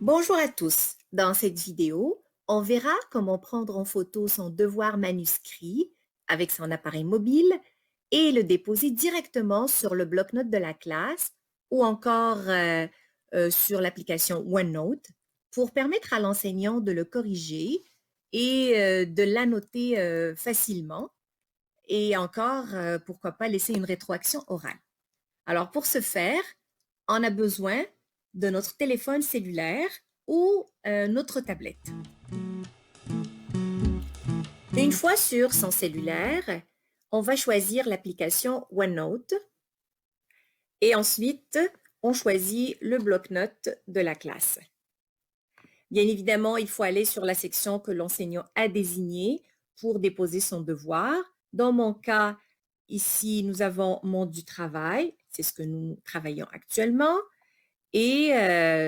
Bonjour à tous. Dans cette vidéo, on verra comment prendre en photo son devoir manuscrit avec son appareil mobile et le déposer directement sur le bloc-notes de la classe ou encore sur l'application OneNote pour permettre à l'enseignant de le corriger et de l'annoter facilement et encore, pourquoi pas, laisser une rétroaction orale. Alors, pour ce faire, on a besoin de notre téléphone cellulaire ou notre tablette. Une fois sur son cellulaire, on va choisir l'application OneNote et ensuite, on choisit le bloc-notes de la classe. Bien évidemment, il faut aller sur la section que l'enseignant a désignée pour déposer son devoir. Dans mon cas, ici, nous avons mon du travail, c'est ce que nous travaillons actuellement. Et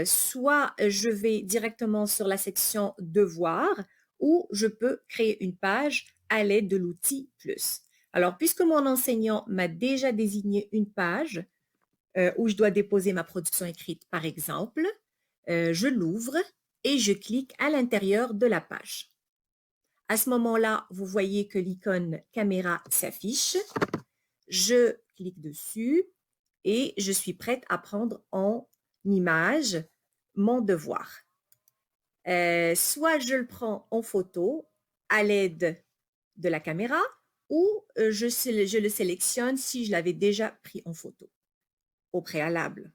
soit je vais directement sur la section devoir ou je peux créer une page à l'aide de l'outil plus. Alors, puisque mon enseignant m'a déjà désigné une page où je dois déposer ma production écrite, par exemple, je l'ouvre et je clique à l'intérieur de la page. À ce moment-là, vous voyez que l'icône caméra s'affiche. Je clique dessus et je suis prête à prendre en image mon devoir. Soit je le prends en photo à l'aide de la caméra ou je le sélectionne si je l'avais déjà pris en photo au préalable.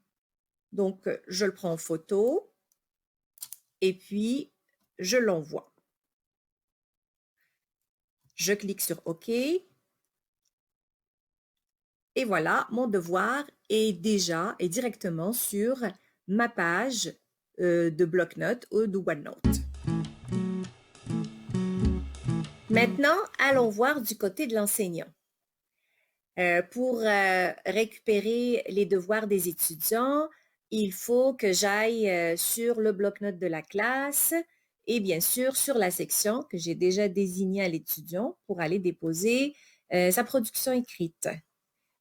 Donc, je le prends en photo et puis je l'envoie. Je clique sur OK. Et voilà, mon devoir est directement sur ma page de bloc-notes ou de OneNote. Maintenant, allons voir du côté de l'enseignant. Pour récupérer les devoirs des étudiants, il faut que j'aille sur le bloc-notes de la classe et bien sûr sur la section que j'ai déjà désignée à l'étudiant pour aller déposer sa production écrite.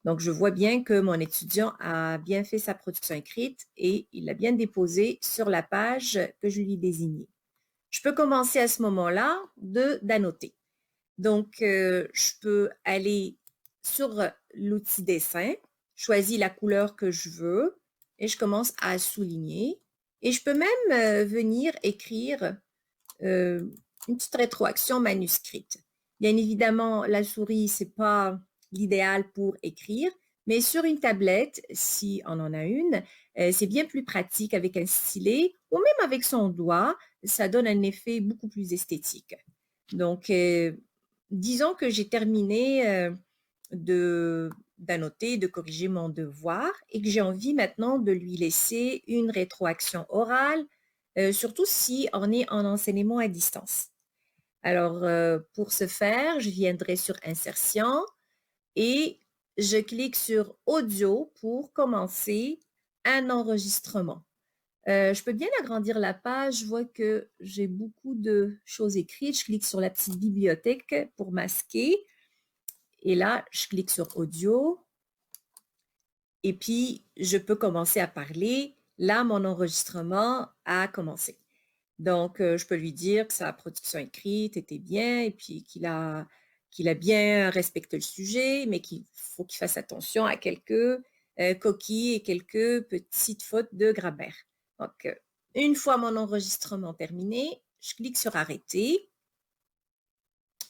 Donc, je vois bien que mon étudiant a bien fait sa production écrite et il l'a bien déposée sur la page que je lui ai désignée. Je peux commencer à ce moment-là d'annoter. Donc, je peux aller sur l'outil dessin, choisir la couleur que je veux et je commence à souligner. Et je peux même venir écrire une petite rétroaction manuscrite. Bien évidemment, la souris, c'est pas l'idéal pour écrire, mais sur une tablette, si on en a une, c'est bien plus pratique avec un stylet ou même avec son doigt, ça donne un effet beaucoup plus esthétique. Donc, disons que j'ai terminé d'annoter, de corriger mon devoir et que j'ai envie maintenant de lui laisser une rétroaction orale, surtout si on est en enseignement à distance. Alors, pour ce faire, je viendrai sur Insertion et je clique sur Audio pour commencer un enregistrement. Je peux bien agrandir la page. Je vois que j'ai beaucoup de choses écrites. Je clique sur la petite bibliothèque pour masquer. Et là, je clique sur Audio. Et puis, je peux commencer à parler. Là, mon enregistrement a commencé. Donc, je peux lui dire que sa production écrite était bien et puis qu'il a bien respecté le sujet, mais qu'il faut qu'il fasse attention à quelques coquilles et quelques petites fautes de grammaire. Donc, une fois mon enregistrement terminé, je clique sur Arrêter.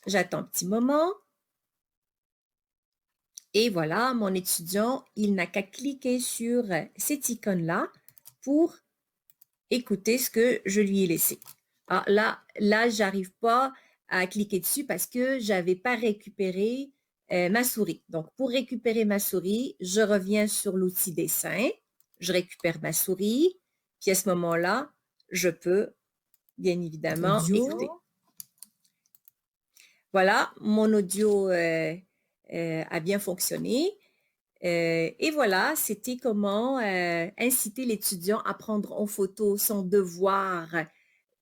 J'attends un petit moment. Et voilà, mon étudiant, il n'a qu'à cliquer sur cette icône-là pour écouter ce que je lui ai laissé. Alors là, j'arrive pas à cliquer dessus parce que j'avais pas récupéré ma souris. Donc, pour récupérer ma souris, je reviens sur l'outil dessin, je récupère ma souris, puis à ce moment-là, je peux bien évidemment écouter. Voilà, mon audio a bien fonctionné. Et voilà, c'était comment inciter l'étudiant à prendre en photo son devoir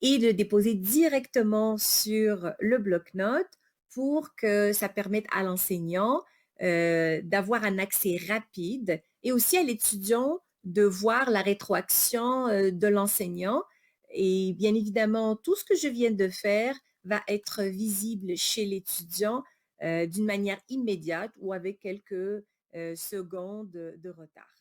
et de le déposer directement sur le bloc-notes pour que ça permette à l'enseignant d'avoir un accès rapide et aussi à l'étudiant de voir la rétroaction de l'enseignant Et bien évidemment, tout ce que je viens de faire va être visible chez l'étudiant d'une manière immédiate ou avec quelques secondes de retard.